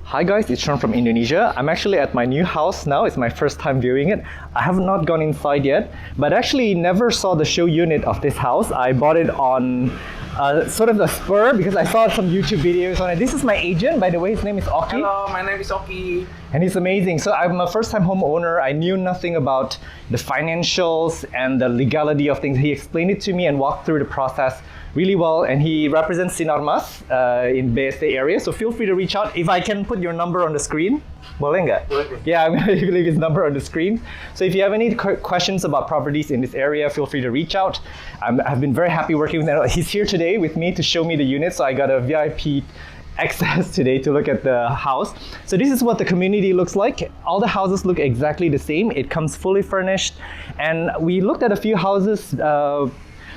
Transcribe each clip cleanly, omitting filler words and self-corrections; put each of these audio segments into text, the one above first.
Hi guys, it's Sean from Indonesia. I'm actually at my new house now. It's my first time viewing it. I have not gone inside yet, but actually never saw the show unit of this house. I bought it on sort of the spur because I saw some YouTube videos on it. This is my agent, by the way. His name is Oki. Hello, my name is Oki. And he's amazing. So I'm a first-time homeowner. I knew nothing about the financials and the legality of things. He explained it to me and walked through the process really well, and he represents Sinarmas in BSD area, so feel free to reach out. If I can put your number on the screen, boleh nggak? Boleh. Yeah, I'm going to leave his number on the screen. So if you have any questions about properties in this area, feel free to reach out. I've been very happy working with him. He's here today with me to show me the unit, so I got a VIP access today to look at the house. So this is what the community looks like. All the houses look exactly the same. It comes fully furnished, and we looked at a few houses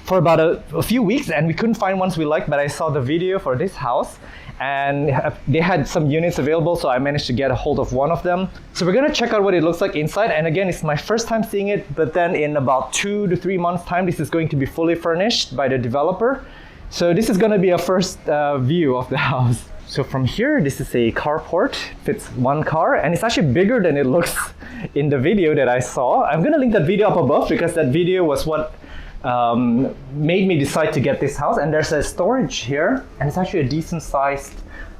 for about a few weeks, and we couldn't find ones we liked, but I saw the video for this house and they had some units available, so I managed to get a hold of one of them. So we're gonna check out what it looks like inside, and again, it's my first time seeing it, but then in about 2 to 3 months time, this is going to be fully furnished by the developer. So this is gonna be a first view of the house. So from here, this is a carport, fits one car, and it's actually bigger than it looks in the video that I saw. I'm gonna link that video up above because that video was what made me decide to get this house. And there's a storage here, and it's actually a decent sized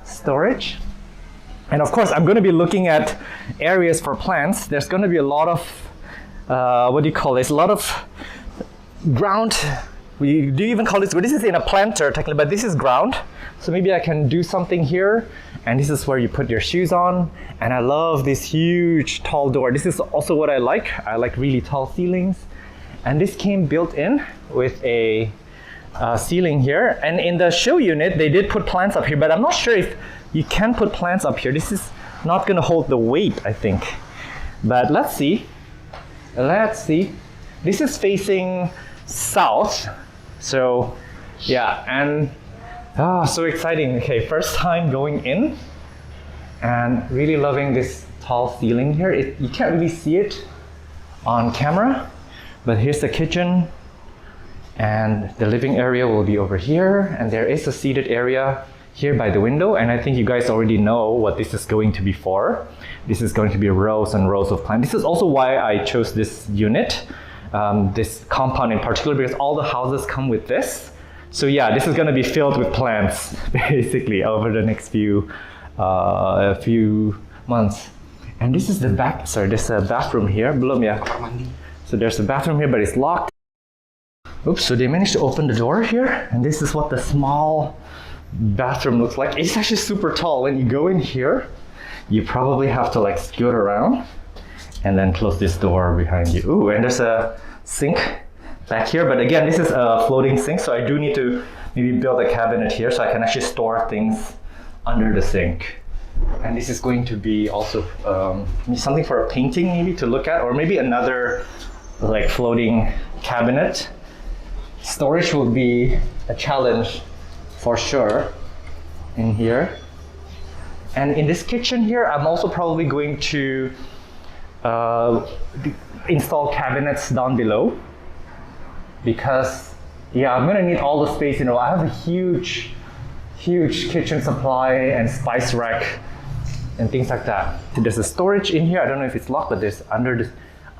storage. And of course, I'm going to be looking at areas for plants. There's going to be a lot of what do you call this? A lot of ground. We do even call this. Well, this is in a planter technically, but this is ground. So maybe I can do something here. And this is where you put your shoes on. And I love this huge tall door. This is also what I like. I like really tall ceilings. And this came built in with a ceiling here. And in the show unit, they did put plants up here, but I'm not sure if you can put plants up here. This is not gonna hold the weight, I think. But let's see. Let's see. This is facing south. So yeah, and so exciting. Okay, first time going in and really loving this tall ceiling here. You can't really see it on camera. But here's the kitchen, and the living area will be over here, and there is a seated area here by the window, and I think you guys already know what this is going to be for. This is going to be rows and rows of plants. This is also why I chose this unit, this compound in particular, because all the houses come with this. So yeah, this is going to be filled with plants basically over the next few months. And this is the there's a bathroom here. Belum ya? So there's a bathroom here, but it's locked. Oops, so they managed to open the door here, and this is what the small bathroom looks like. It's actually super tall. When you go in here, you probably have to like scoot around and then close this door behind you. Ooh, and there's a sink back here, but again, this is a floating sink, so I do need to maybe build a cabinet here so I can actually store things under the sink. And this is going to be also something for a painting maybe to look at, or maybe another like floating cabinet. Storage will be a challenge for sure in here. And in this kitchen here, I'm also probably going to install cabinets down below, because yeah, I'm gonna need all the space. You know, I have a huge kitchen supply and spice rack and things like that. So there's a storage in here. I don't know if it's locked, but there's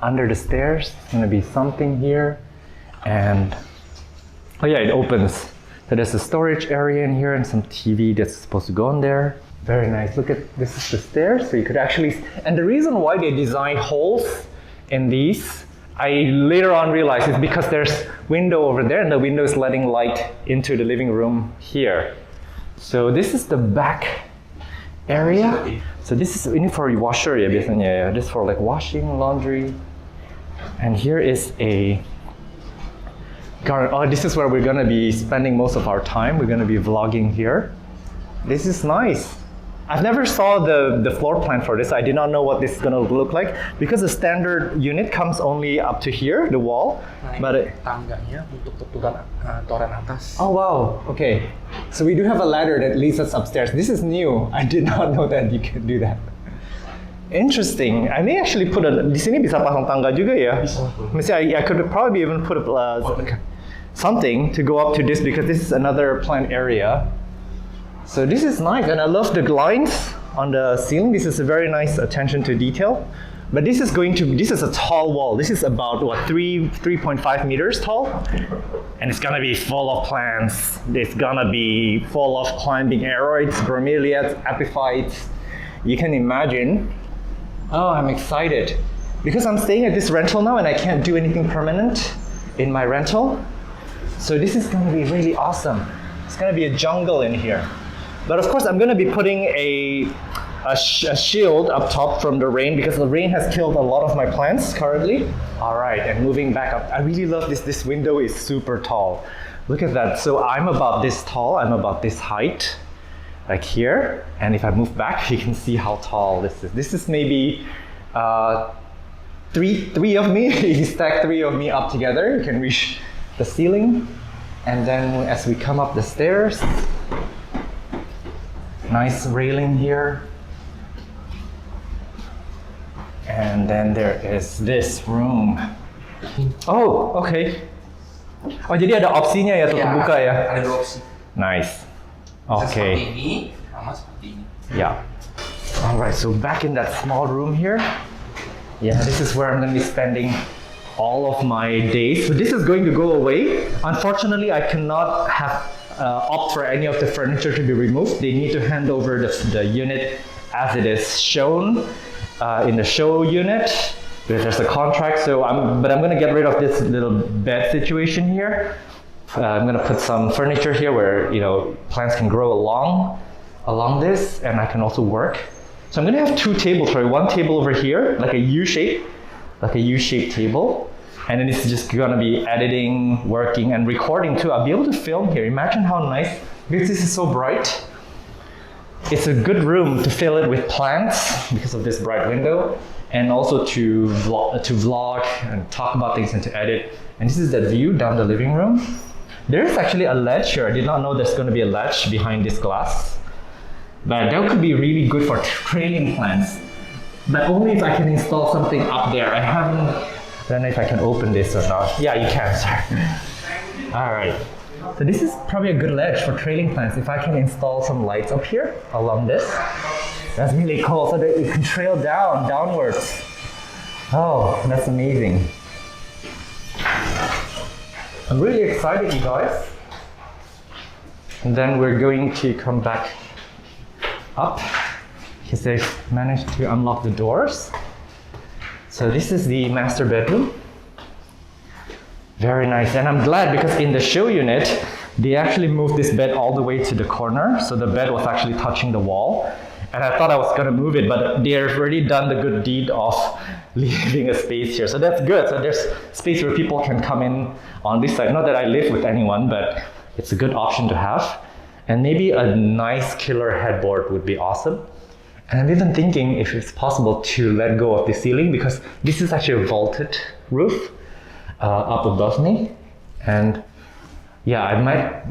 under the stairs. It's gonna be something here, and oh yeah, it opens. So there's a storage area in here and some TV that's supposed to go in there. Very nice. Look at this is the stairs, so you could actually. And the reason why they designed holes in these, I later on realized, is because there's window over there, and the window is letting light into the living room here. So this is the back area. So this is ini for washer ya biasanya ya. This for like washing, laundry. And here is a garden. Oh, this is where we're gonna be spending most of our time. We're gonna be vlogging here. This is nice. I've never saw the floor plan for this. I did not know what this is gonna look like, because the standard unit comes only up to here, the wall. But tangganya untuk keturunan toren atas. Oh wow, okay. So we do have a ladder that leads us upstairs. This is new. I did not know that you can do that. Interesting. I may actually put di sini bisa pasang tangga juga ya. Bisa. I could probably even put something to go up to this, because this is another plant area. So So this is nice, and I love the lines on the ceiling. This is a very nice attention to detail. But this is a tall wall. This is about, 3.5 meters tall. And it's gonna be full of plants. It's gonna be full of climbing aeroids, bromeliads, epiphytes. You can imagine. Oh, I'm excited. Because I'm staying at this rental now and I can't do anything permanent in my rental. So this is gonna be really awesome. It's gonna be a jungle in here. But of course, I'm gonna be putting a shield up top from the rain because the rain has killed a lot of my plants currently. All right, and moving back up, I really love this. This window is super tall. Look at that. So I'm about this tall, I'm about this height, like here. And if I move back, you can see how tall this is. This is maybe three of me. You stack 3 of me up together, you can reach the ceiling. And then as we come up the stairs, nice railing here. And then there is this room. Oh, okay. Oh, jadi ada opsinya ya tutup buka ya? Ada 2 opsi. Nice. Seperti Okay. ini, sama seperti ini. Yeah. All right, so back in that small room here. Yeah, this is where I'm going to be spending all of my days. So this is going to go away. Unfortunately, I cannot opt for any of the furniture to be removed. They need to hand over the unit as it is shown in the show unit. There's a contract, so I'm going to get rid of this little bed situation here. I'm going to put some furniture here where plants can grow along this, and I can also work. So I'm going to have 2 tables, right? 1 table over here, like a U-shaped table. And then it's just going to be editing, working, and recording too. I'll be able to film here. Imagine how nice, because this is so bright. It's a good room to fill it with plants because of this bright window, and also to vlog and talk about things and to edit. And this is the view down the living room. There's actually a ledge here. I did not know there's going to be a ledge behind this glass. But that could be really good for trailing plants. But only if I can install something up there. I don't know if I can open this or not. Yeah, you can, sir. All right. So this is probably a good ledge for trailing plants. If I can install some lights up here along this, that's really cool. So that it can trail downwards. Oh, that's amazing. I'm really excited, you guys. And then we're going to come back up because they've managed to unlock the doors. So this is the master bedroom. Very nice, and I'm glad because in the show unit, they actually moved this bed all the way to the corner, so the bed was actually touching the wall. And I thought I was gonna move it, but they've already done the good deed of leaving a space here. So that's good, so there's space where people can come in on this side. Not that I live with anyone, but it's a good option to have. And maybe a nice killer headboard would be awesome. And I'm even thinking if it's possible to let go of the ceiling because this is actually a vaulted roof up above me. And yeah, I might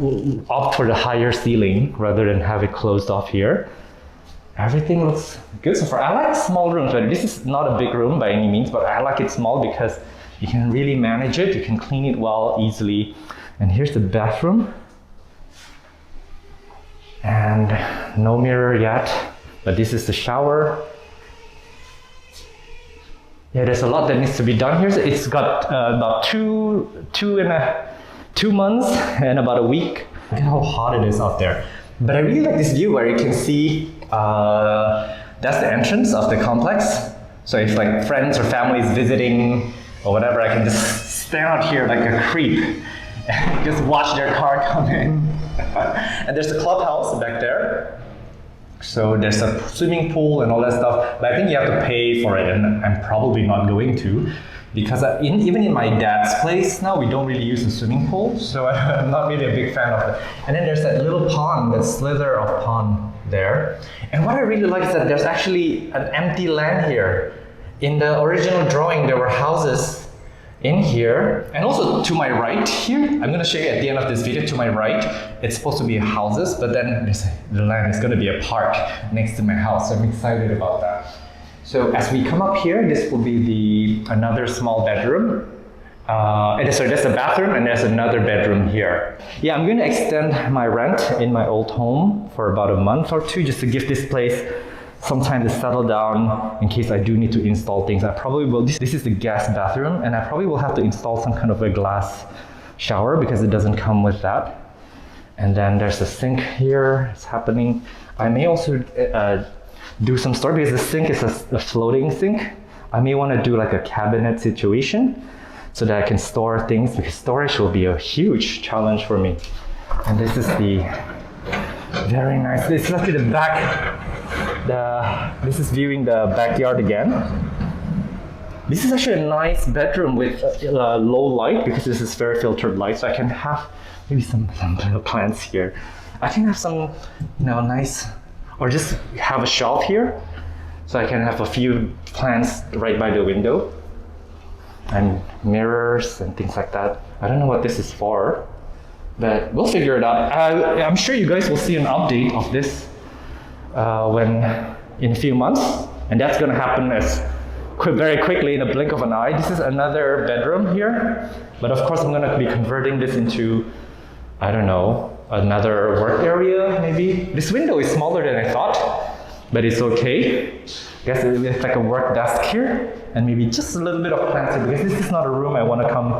opt for the higher ceiling rather than have it closed off here. Everything looks good so far. I like small rooms, but this is not a big room by any means, but I like it small because you can really manage it. You can clean it well, easily. And here's the bathroom. And no mirror yet, but this is the shower. Yeah, there's a lot that needs to be done here. So it's got about two months and about a week. Look at how hot it is out there. But I really like this view where you can see that's the entrance of the complex. So if like friends or families visiting or whatever, I can just stand out here like a creep and just watch their car come in. And there's a clubhouse back there. So there's a swimming pool and all that stuff, but I think you have to pay for it, and I'm probably not going to, because even in my dad's place now, we don't really use the swimming pool, so I'm not really a big fan of it. And then there's that little pond, that slither of pond there. And what I really like is that there's actually an empty land here. In the original drawing, there were houses in here, and also to my right here, I'm going to show you at the end of this video, to my right, it's supposed to be houses, but then the land is going to be a park next to my house, so I'm excited about that. So as we come up here, this will be another small bedroom. So there's a bathroom and there's another bedroom here. Yeah, I'm going to extend my rent in my old home for about a month or two just to give this place some time to settle down in case I do need to install things. I probably will. This is the guest bathroom, and I probably will have to install some kind of a glass shower because it doesn't come with that. And then there's a sink here. It's happening. I may also do some storage because the sink is a floating sink. I may want to do like a cabinet situation so that I can store things because storage will be a huge challenge for me. And this is the very nice. This is actually the back. This is viewing the backyard again. This is actually a nice bedroom with low light because this is very filtered light, so I can have maybe some little plants here. I can have some, nice, or just have a shelf here, so I can have a few plants right by the window, and mirrors and things like that. I don't know what this is for, but we'll figure it out. I'm sure you guys will see an update of this in a few months, and that's going to happen very quickly in a blink of an eye. This is another bedroom here, but of course I'm going to be converting this into, I don't know, another work area maybe. This window is smaller than I thought, but it's okay. I guess it's like a work desk here, and maybe just a little bit of plants here because this is not a room I want to come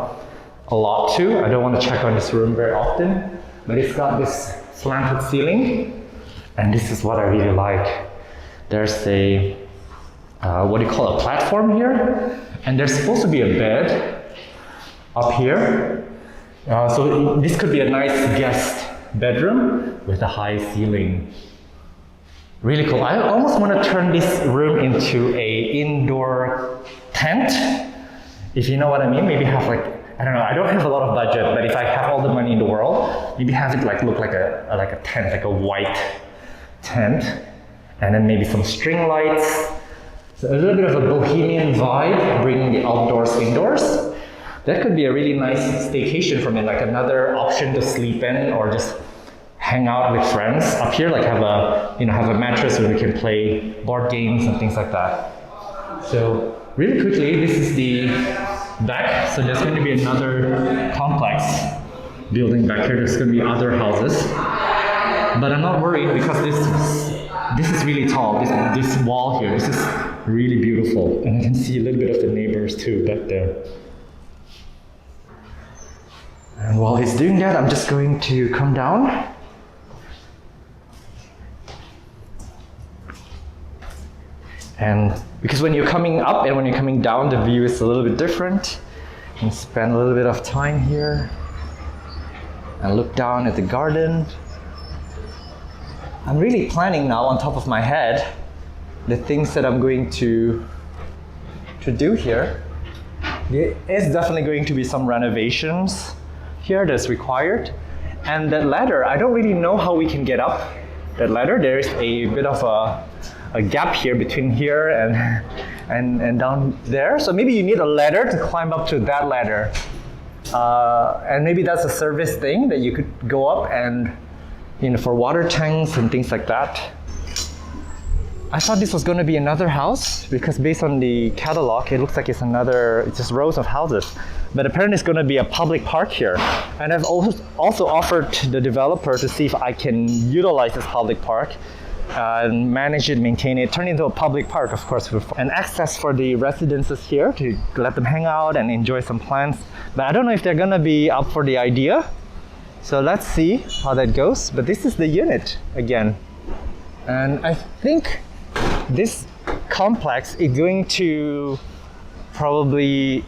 a lot to. I don't want to check on this room very often, but it's got this slanted ceiling, and this is what I really like. There's a what do you call a platform here, and there's supposed to be a bed up here. So this could be a nice guest bedroom with a high ceiling. Really cool. I almost want to turn this room into a indoor tent, if you know what I mean. Maybe have like, I don't know, I don't have a lot of budget, but if I have all the money in the world, maybe have it look like a tent, like a white tent, and then maybe some string lights. So a little bit of a bohemian vibe, bringing the outdoors indoors. That could be a really nice staycation for me, like another option to sleep in or just hang out with friends up here, like have a mattress where we can play board games and things like that. So really quickly, this is the back. So there's going to be another complex building back here. There's going to be other houses, but I'm not worried because this is really tall. This wall here, this is really beautiful, and I can see a little bit of the neighbors too back there. And while he's doing that, I'm just going to come down. And because when you're coming up and when you're coming down, the view is a little bit different. You can spend a little bit of time here and look down at the garden. I'm really planning now on top of my head the things that I'm going to do here. There is definitely going to be some renovations here that's required. And that ladder, I don't really know how we can get up that ladder. There is a bit of a gap here between here and down there. So maybe you need a ladder to climb up to that ladder. And maybe that's a service thing that you could go up and, for water tanks and things like that. I thought this was going to be another house because based on the catalog, it looks like it's just rows of houses. But apparently it's going to be a public park here. And I've also offered the developer to see if I can utilize this public park and manage it, maintain it, turn it into a public park, of course, and access for the residences here to let them hang out and enjoy some plants. But I don't know if they're going to be up for the idea. So let's see how that goes. But this is the unit again. And I think this complex is going to probably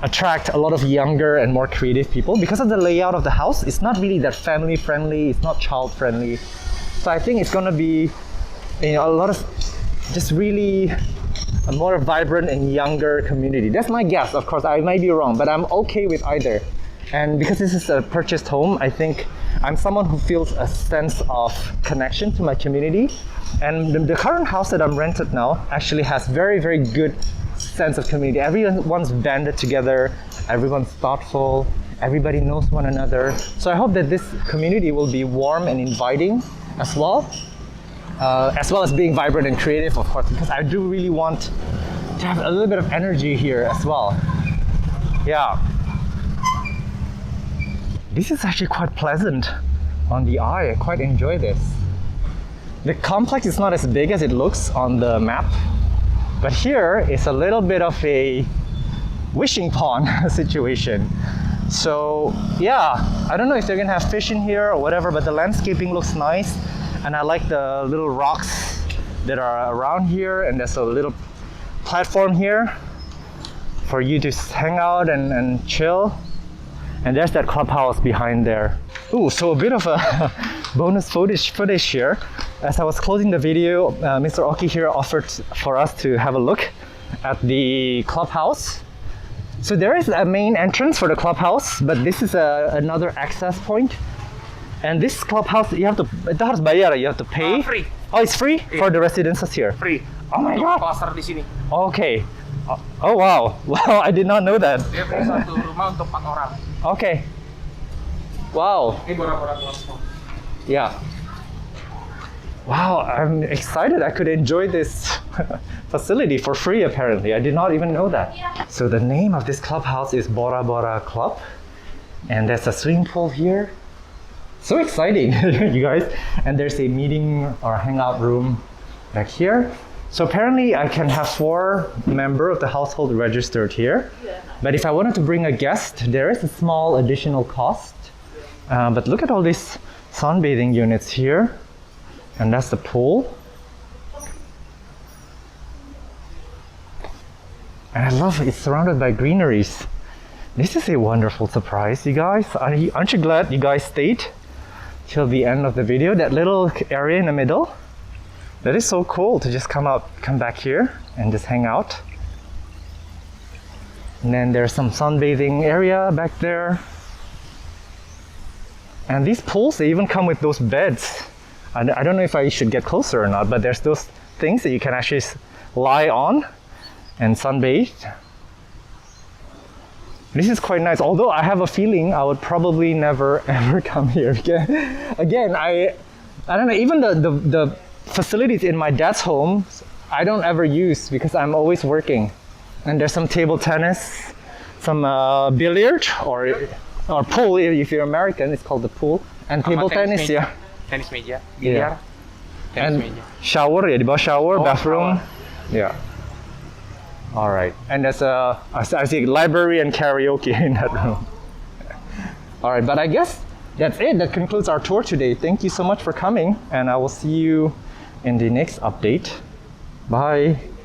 attract a lot of younger and more creative people because of the layout of the house. It's not really that family friendly, it's not child friendly. So I think it's going to be a lot of just really a more vibrant and younger community. That's my guess. Of course, I might be wrong, but I'm okay with either. And because this is a purchased home, I think I'm someone who feels a sense of connection to my community. And the current house that I'm rented now actually has very, very good sense of community. Everyone's banded together, everyone's thoughtful, everybody knows one another. So I hope that this community will be warm and inviting as well as being vibrant and creative, of course, because I do really want to have a little bit of energy here as well. Yeah. This is actually quite pleasant on the eye. I quite enjoy this. The complex is not as big as it looks on the map, but here is a little bit of a wishing pond situation. So yeah, I don't know if they're gonna have fish in here or whatever, but the landscaping looks nice, and I like the little rocks that are around here, and there's a little platform here for you to hang out and chill. And there's that clubhouse behind there. Ooh, so a bit of a bonus footage here. As I was closing the video, Mr. Oki here offered for us to have a look at the clubhouse. So there is a main entrance for the clubhouse, but this is another access point. And this clubhouse, you have to, itu harus bayar, you have to pay. Free. Oh, it's free for the residents here. Free. Oh my god. Cluster di sini. Okay. Oh wow. Wow, I did not know that. Dia punya satu rumah untuk 4 orang. Okay. Wow. Ini bora-bora kelas. Yeah. Wow, I'm excited I could enjoy this facility for free apparently. I did not even know that. So the name of this clubhouse is Bora Bora Club. And there's a swimming pool here. So exciting, you guys. And there's a meeting or hangout room back here. So apparently I can have 4 members of the household registered here. But if I wanted to bring a guest, there is a small additional cost. But look at all these sunbathing units here. And that's the pool. And I love it. It's surrounded by greeneries. This is a wonderful surprise, you guys. Aren't you glad you guys stayed till the end of the video? That little area in the middle. That is so cool to just come back here and just hang out. And then there's some sunbathing area back there. And these pools, they even come with those beds. I don't know if I should get closer or not, but there's those things that you can actually lie on and sunbathe. This is quite nice, although I have a feeling I would probably never ever come here again. Again, I don't know, even the facilities in my dad's home, I don't ever use because I'm always working. And there's some table tennis, some billiard or pool. If you're American, it's called the pool. And table tennis, yeah. Tenis meja, Yeah. biliar, tenis And meja. shower, ya, di bawah shower, bathroom. shower. Yeah. All right. And there's I see library and karaoke in that room. All right, but I guess that's it. That concludes our tour today. Thank you so much for coming, and I will see you in the next update. Bye.